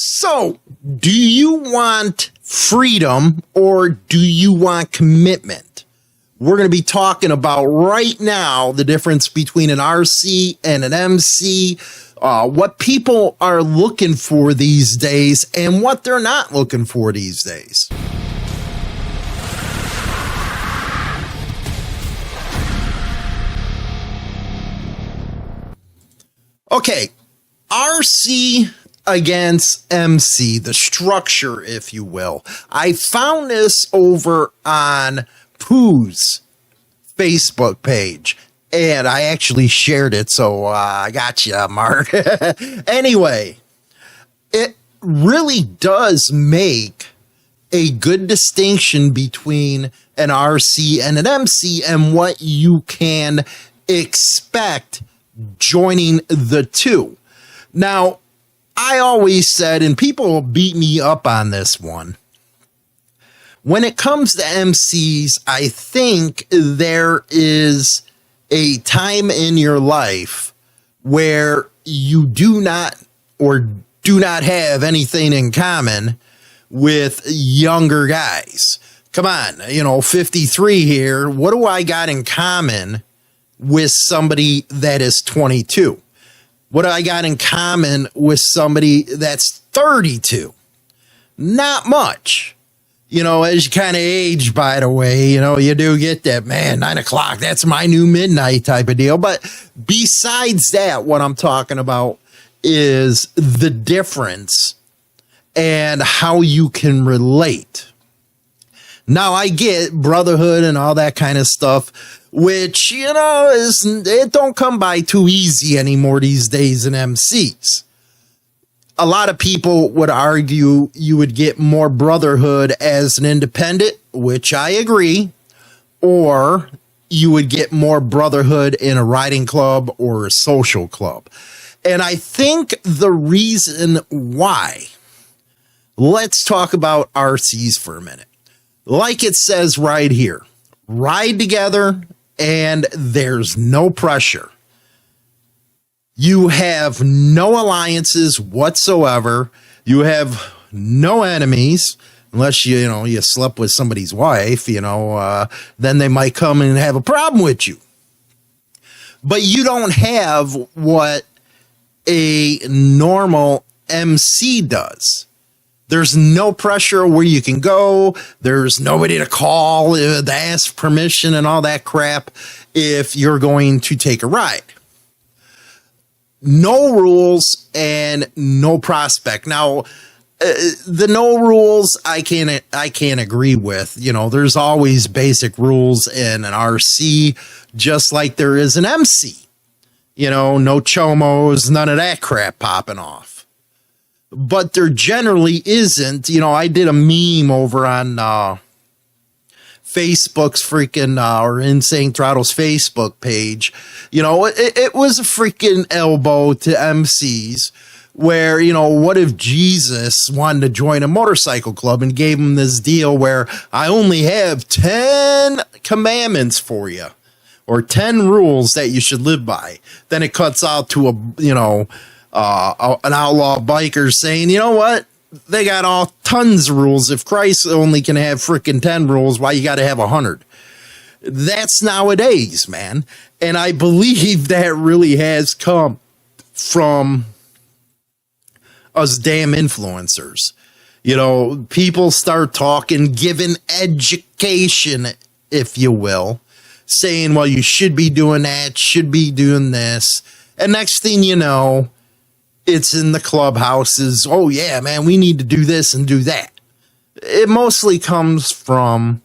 So, do you want freedom or do you want commitment? We're going to be talking about right now the difference between an RC and an MC, what people are looking for these days and what they're not looking for these days. Okay, RC against MC, the structure, if you will. I found this over on Pooh's Facebook page, and I actually shared it, so I got you, Mark. Anyway, it really does make a good distinction between an RC and an MC and what you can expect joining the two. Now, I always said, and people beat me up on this one, when it comes to MCs, I think there is a time in your life where you do not have anything in common with younger guys. Come on, 53 here. What do I got in common with somebody that is 22? What do I got in common with somebody that's 32? Not much. As you kind of age, by the way, you do get that, man, 9 o'clock, that's my new midnight type of deal. But besides that, what I'm talking about is the difference and how you can relate. Now, I get brotherhood and all that kind of stuff, which, it don't come by too easy anymore these days in MCs. A lot of people would argue you would get more brotherhood as an independent, which I agree, or you would get more brotherhood in a riding club or a social club. And I think the reason why, let's talk about RCs for a minute. Like it says right here, ride together and there's no pressure. You have no alliances whatsoever. You have no enemies unless you slept with somebody's wife, then they might come and have a problem with you. But you don't have what a normal MC does. There's no pressure where you can go. There's nobody to call, to ask permission and all that crap if you're going to take a ride. No rules and no prospect. Now, the no rules I can't agree with. There's always basic rules in an RC, just like there is an MC. No chomos, none of that crap popping off. But there generally isn't. I did a meme over on Facebook's freaking or Insane Throttle's Facebook page. It was a freaking elbow to MCs where, what if Jesus wanted to join a motorcycle club and gave him this deal where I only have 10 commandments for you or 10 rules that you should live by. Then it cuts out to an outlaw biker saying, you know what? They got all tons of rules. If Christ only can have freaking 10 rules, why you got to have 100? That's nowadays, man. And I believe that really has come from us damn influencers. People start talking, giving education, if you will, saying, well, you should be doing that, should be doing this. And next thing you know, it's in the clubhouses. Oh, yeah, man, we need to do this and do that. It mostly comes from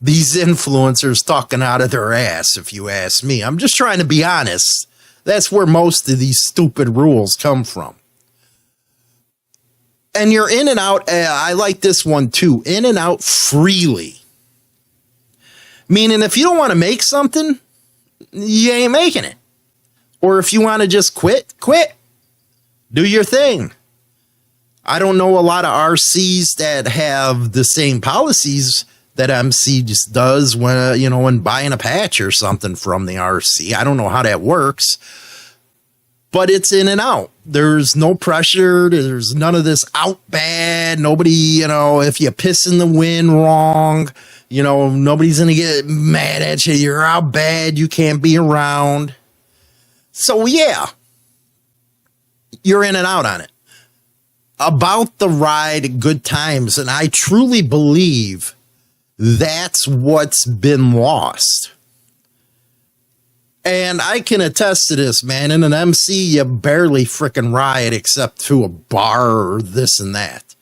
these influencers talking out of their ass, if you ask me. I'm just trying to be honest. That's where most of these stupid rules come from. And you're in and out. I like this one, too. In and out freely. Meaning if you don't want to make something, you ain't making it. Or if you want to just quit. Do your thing. I don't know a lot of RCs that have the same policies that MC just does when buying a patch or something from the RC. I don't know how that works. but it's in and out. There's no pressure. There's none of this out bad. Nobody, if you piss in the wind wrong, nobody's going to get mad at you. You're out bad. You can't be around. So yeah, you're in and out on it. About the ride, good times. And I truly believe that's what's been lost. And I can attest to this, man. In an MC, you barely frickin' ride except to a bar or this and that.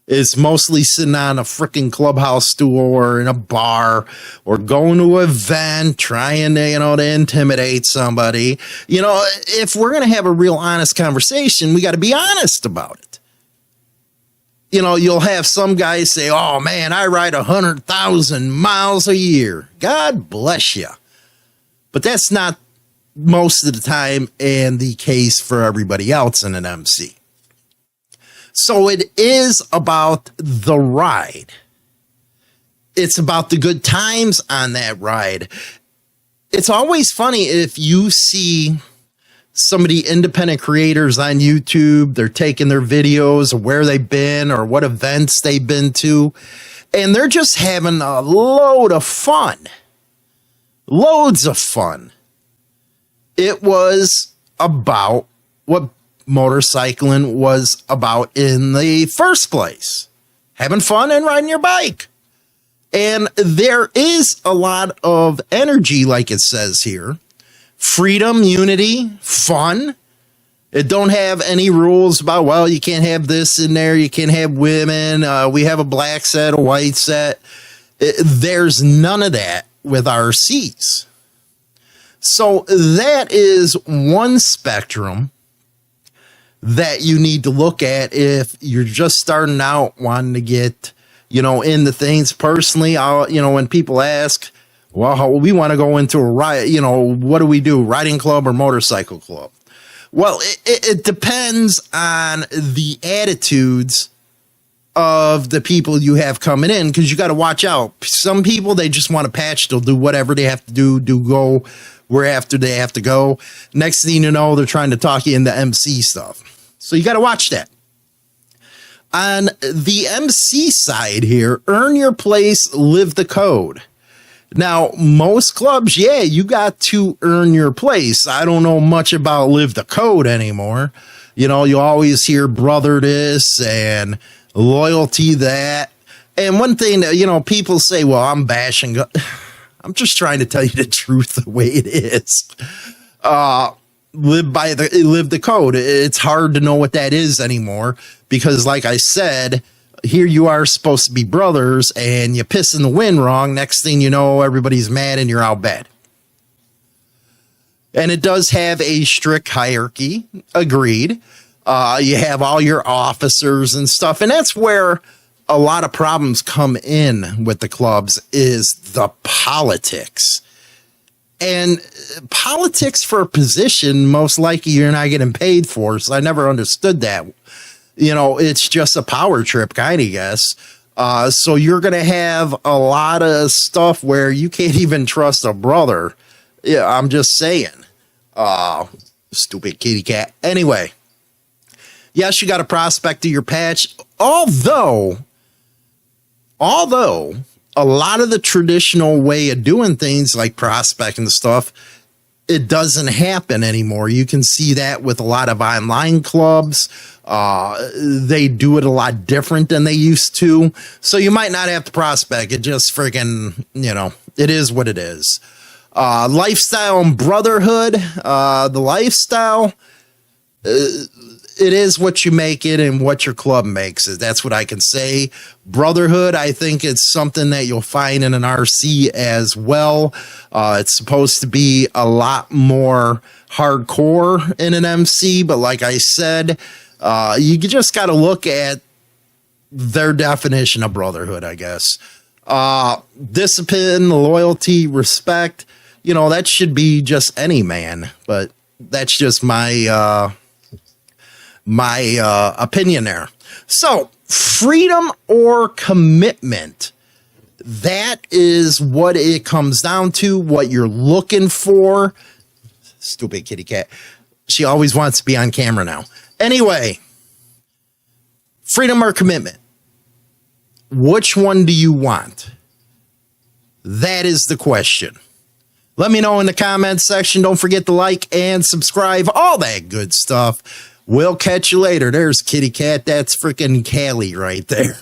It's mostly sitting on a frickin' clubhouse stool or in a bar or going to an event, trying to, to intimidate somebody. If we're going to have a real honest conversation, we got to be honest about it. You'll have some guys say, oh man, I ride 100,000 miles a year. God bless you. But that's not most of the time and the case for everybody else in an MC. So it is about the ride. It's about the good times on that ride. It's always funny if you see somebody, independent creators on YouTube, they're taking their videos of where they've been or what events they've been to, and they're just having a load of fun. Loads of fun. It was about what motorcycling was about in the first place. Having fun and riding your bike. And there is a lot of energy, like it says here. Freedom, unity, fun. It don't have any rules about, well, you can't have this in there. You can't have women. We have a black set, a white set. There's none of that with RCs. So that is one spectrum that you need to look at if you're just starting out wanting to get, into things. Personally, when people ask, well, we want to go into a ride, what do we do? Riding club or motorcycle club? Well, it depends on the attitudes of the people you have coming in, because you got to watch out. Some people, they just want to patch. They'll do whatever they have to do go whereafter they have to go. Next thing you know, they're trying to talk you into MC stuff. So you got to watch that. On the MC side here, earn your place, live the code. Now, most clubs, yeah, you got to earn your place. I don't know much about live the code anymore. You always hear brother this and loyalty that. And one thing that, people say, well, I'm bashing. I'm just trying to tell you the truth the way it is. Live the code. It's hard to know what that is anymore because, like I said, here you are supposed to be brothers and you piss in the wind wrong. Next thing you know, everybody's mad and you're out bad. And it does have a strict hierarchy. Agreed. You have all your officers and stuff. And that's where a lot of problems come in with the clubs is the politics. And politics for a position, most likely you're not getting paid for. So I never understood that. It's just a power trip, kind of, guess. So you're going to have a lot of stuff where you can't even trust a brother. Yeah, I'm just saying. Stupid kitty cat. Anyway. Yes, you got a prospect to your patch. Although a lot of the traditional way of doing things like prospecting stuff, it doesn't happen anymore. You can see that with a lot of online clubs. They do it a lot different than they used to. So you might not have to prospect. It just freaking, it is what it is. Lifestyle and brotherhood. The lifestyle, it is what you make it and what your club makes it. That's what I can say. Brotherhood, I think it's something that you'll find in an RC as well. It's supposed to be a lot more hardcore in an MC, but like I said, you just got to look at their definition of brotherhood, I guess. Discipline, loyalty, respect, that should be just any man, but that's just my opinion there. So freedom or commitment, that is what it comes down to, what you're looking for. Stupid kitty cat. She always wants to be on camera now. Anyway, freedom or commitment? Which one do you want? That is the question. Let me know in the comments section. Don't forget to like and subscribe. All that good stuff. We'll catch you later. There's Kitty Cat. That's freaking Callie right there.